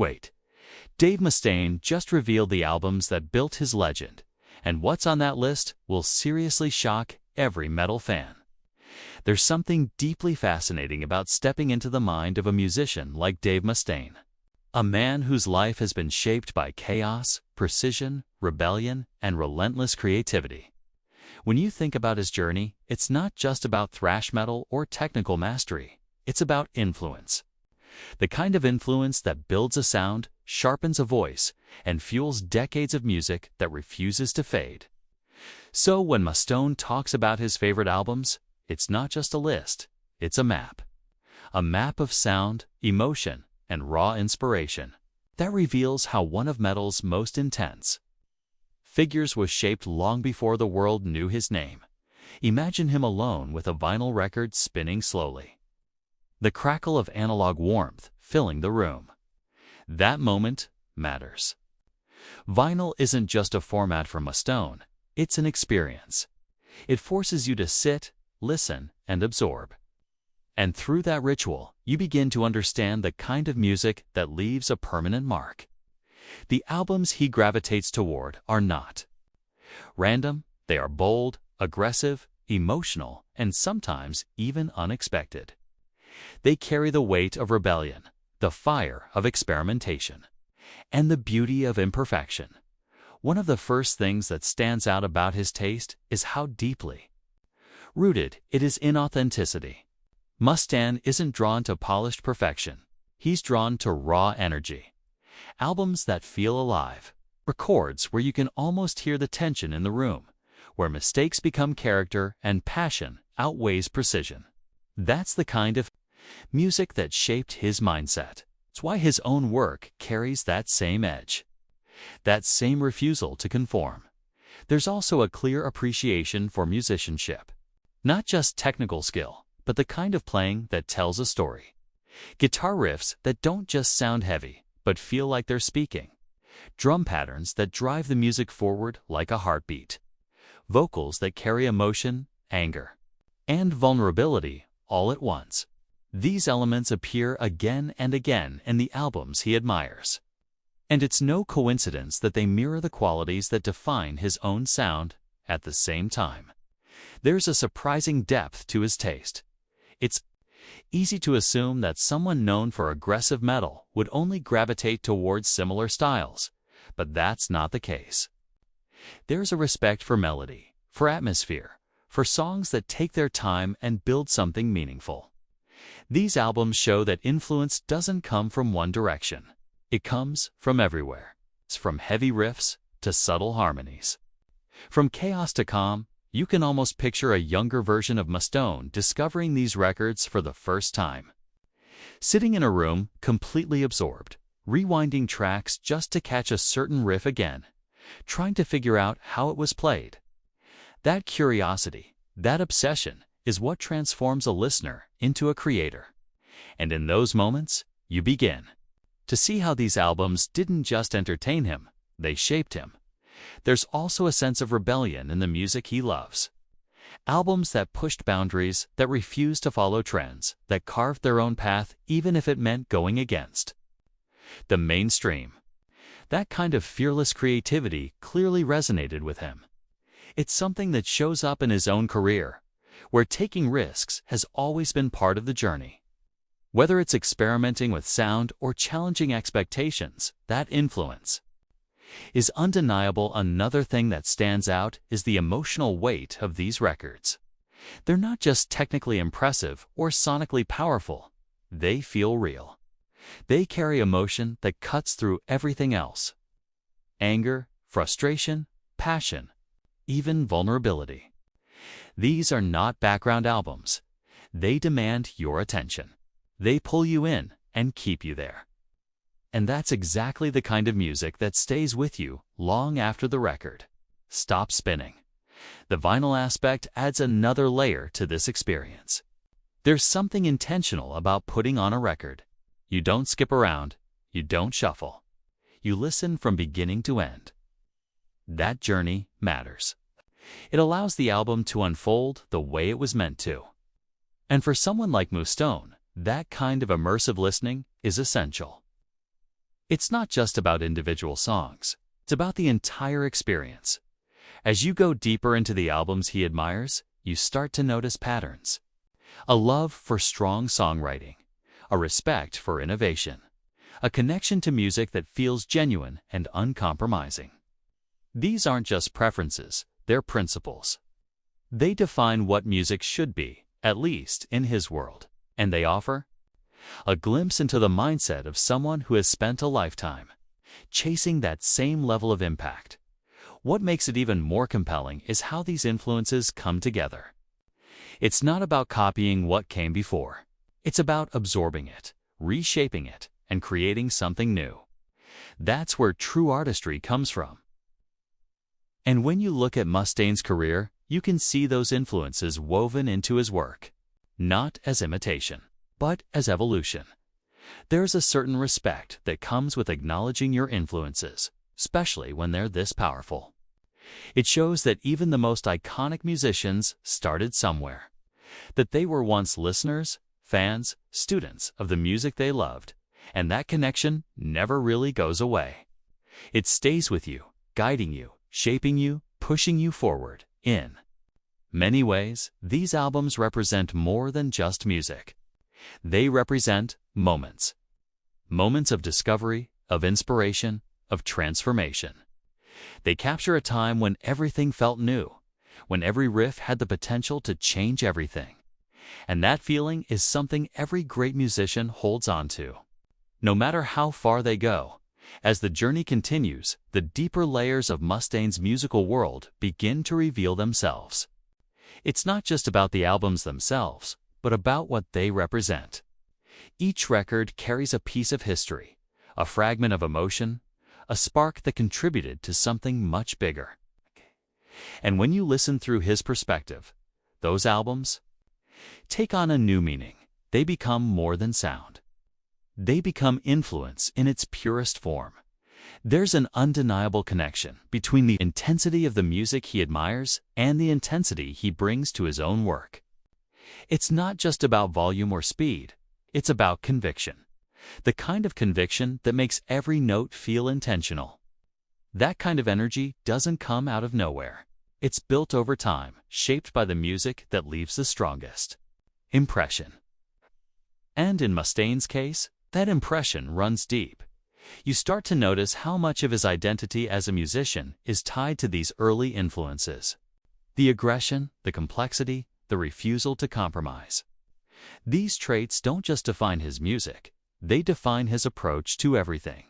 Wait, Dave Mustaine just revealed the albums that built his legend, and what's on that list will seriously shock every metal fan. There's something deeply fascinating about stepping into the mind of a musician like Dave Mustaine, a man whose life has been shaped by chaos, precision, rebellion, and relentless creativity. When you think about his journey, it's not just about thrash metal or technical mastery. It's about influence. The kind of influence that builds a sound, sharpens a voice, and fuels decades of music that refuses to fade. So when Mustaine talks about his favorite albums, it's not just a list, it's a map. A map of sound, emotion, and raw inspiration that reveals how one of metal's most intense figures was shaped long before the world knew his name. Imagine him alone with a vinyl record spinning slowly, the crackle of analog warmth filling the room. That moment matters. Vinyl isn't just a format for Mustaine, it's an experience. It forces you to sit, listen, and absorb. And through that ritual, you begin to understand the kind of music that leaves a permanent mark. The albums he gravitates toward are not random, they are bold, aggressive, emotional, and sometimes even unexpected. They carry the weight of rebellion, the fire of experimentation, and the beauty of imperfection. One of the first things that stands out about his taste is how deeply rooted it is in authenticity. Mustaine isn't drawn to polished perfection. He's drawn to raw energy. Albums that feel alive. Records where you can almost hear the tension in the room, where mistakes become character and passion outweighs precision. That's the kind of music that shaped his mindset. It's why his own work carries that same edge, that same refusal to conform. There's also a clear appreciation for musicianship. Not just technical skill, but the kind of playing that tells a story. Guitar riffs that don't just sound heavy, but feel like they're speaking. Drum patterns that drive the music forward like a heartbeat. Vocals that carry emotion, anger, and vulnerability all at once. These elements appear again and again in the albums he admires. And it's no coincidence that they mirror the qualities that define his own sound at the same time. There's a surprising depth to his taste. It's easy to assume that someone known for aggressive metal would only gravitate towards similar styles, but that's not the case. There's a respect for melody, for atmosphere, for songs that take their time and build something meaningful. These albums show that influence doesn't come from one direction. It comes from everywhere. It's from heavy riffs to subtle harmonies. From chaos to calm, you can almost picture a younger version of Mustaine discovering these records for the first time. Sitting in a room, completely absorbed, rewinding tracks just to catch a certain riff again, trying to figure out how it was played. That curiosity, that obsession, is what transforms a listener into a creator. And in those moments, you begin to see how these albums didn't just entertain him, they shaped him. There's also a sense of rebellion in the music he loves. Albums that pushed boundaries, that refused to follow trends, that carved their own path even if it meant going against the mainstream. That kind of fearless creativity clearly resonated with him. It's something that shows up in his own career, where taking risks has always been part of the journey. Whether it's experimenting with sound or challenging expectations, that influence is undeniable. Another thing that stands out is the emotional weight of these records. They're not just technically impressive or sonically powerful, they feel real. They carry emotion that cuts through everything else. Anger, frustration, passion, even vulnerability. These are not background albums. They demand your attention. They pull you in and keep you there. And that's exactly the kind of music that stays with you long after the record stops spinning. The vinyl aspect adds another layer to this experience. There's something intentional about putting on a record. You don't skip around, you don't shuffle. You listen from beginning to end. That journey matters. It allows the album to unfold the way it was meant to. And for someone like Mustaine, that kind of immersive listening is essential. It's not just about individual songs. It's about the entire experience. As you go deeper into the albums he admires, you start to notice patterns. A love for strong songwriting, a respect for innovation, a connection to music that feels genuine and uncompromising. These aren't just preferences, they're principles. They define what music should be, at least in his world, and they offer a glimpse into the mindset of someone who has spent a lifetime chasing that same level of impact. What makes it even more compelling is how these influences come together. It's not about copying what came before. It's about absorbing it, reshaping it, and creating something new. That's where true artistry comes from. And when you look at Mustaine's career, you can see those influences woven into his work, not as imitation, but as evolution. There's a certain respect that comes with acknowledging your influences, especially when they're this powerful. It shows that even the most iconic musicians started somewhere, that they were once listeners, fans, students of the music they loved, and that connection never really goes away. It stays with you, guiding you, shaping you, pushing you forward. In many ways, these albums represent more than just music. They represent moments. Moments of discovery, of inspiration, of transformation. They capture a time when everything felt new, when every riff had the potential to change everything. And that feeling is something every great musician holds on to. No matter how far they go, as the journey continues, the deeper layers of Mustaine's musical world begin to reveal themselves. It's not just about the albums themselves, but about what they represent. Each record carries a piece of history, a fragment of emotion, a spark that contributed to something much bigger. And when you listen through his perspective, those albums take on a new meaning. They become more than sound. They become influence in its purest form. There's an undeniable connection between the intensity of the music he admires and the intensity he brings to his own work. It's not just about volume or speed, it's about conviction. The kind of conviction that makes every note feel intentional. That kind of energy doesn't come out of nowhere. It's built over time, shaped by the music that leaves the strongest impression. And in Mustaine's case, that impression runs deep. You start to notice how much of his identity as a musician is tied to these early influences. The aggression, the complexity, the refusal to compromise. These traits don't just define his music, they define his approach to everything.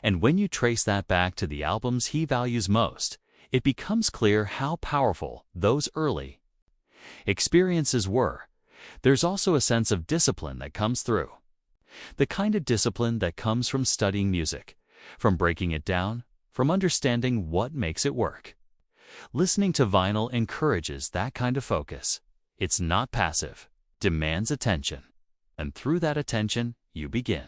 And when you trace that back to the albums he values most, it becomes clear how powerful those early experiences were. There's also a sense of discipline that comes through. The kind of discipline that comes from studying music, from breaking it down, from understanding what makes it work. Listening to vinyl encourages that kind of focus. It's not passive, demands attention. And through that attention, you begin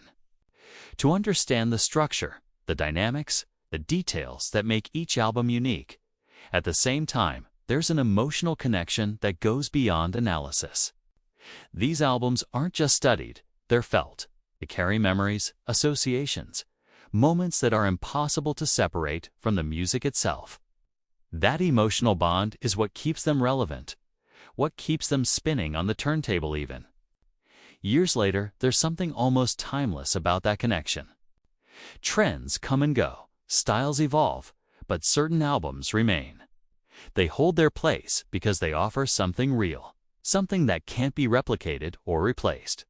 to understand the structure, the dynamics, the details that make each album unique. At the same time, there's an emotional connection that goes beyond analysis. These albums aren't just studied, they're felt. They carry memories, associations, moments that are impossible to separate from the music itself. That emotional bond is what keeps them relevant, what keeps them spinning on the turntable even. Years later, there's something almost timeless about that connection. Trends come and go, styles evolve, but certain albums remain. They hold their place because they offer something real, something that can't be replicated or replaced.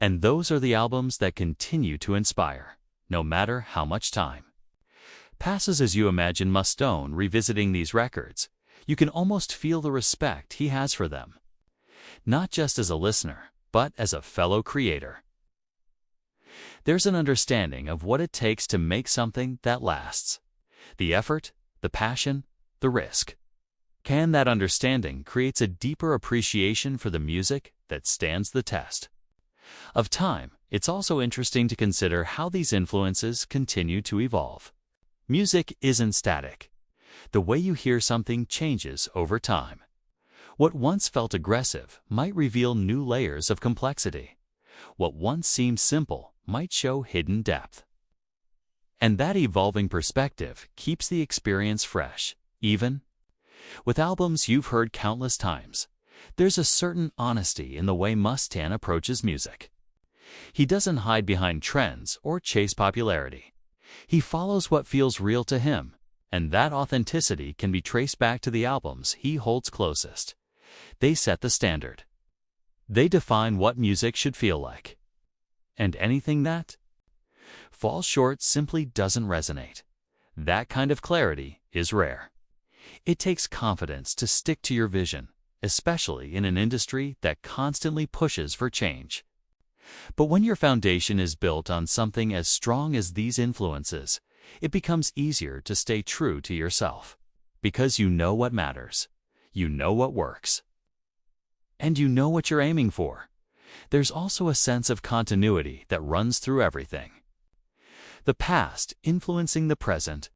And those are the albums that continue to inspire, no matter how much time passes. As you imagine Mustaine revisiting these records, you can almost feel the respect he has for them, not just as a listener, but as a fellow creator. There's an understanding of what it takes to make something that lasts. The effort, the passion, the risk. That understanding creates a deeper appreciation for the music that stands the test of time. It's also interesting to consider how these influences continue to evolve. Music isn't static. The way you hear something changes over time. What once felt aggressive might reveal new layers of complexity. What once seemed simple might show hidden depth. And that evolving perspective keeps the experience fresh, even with albums you've heard countless times. There's a certain honesty in the way Mustaine approaches music. He doesn't hide behind trends or chase popularity. He follows what feels real to him, and that authenticity can be traced back to the albums he holds closest. They set the standard. They define what music should feel like. And anything that falls short simply doesn't resonate. That kind of clarity is rare. It takes confidence to stick to your vision, especially in an industry that constantly pushes for change. But when your foundation is built on something as strong as these influences, it becomes easier to stay true to yourself. Because you know what matters, you know what works, and you know what you're aiming for. There's also a sense of continuity that runs through everything. The past influencing the present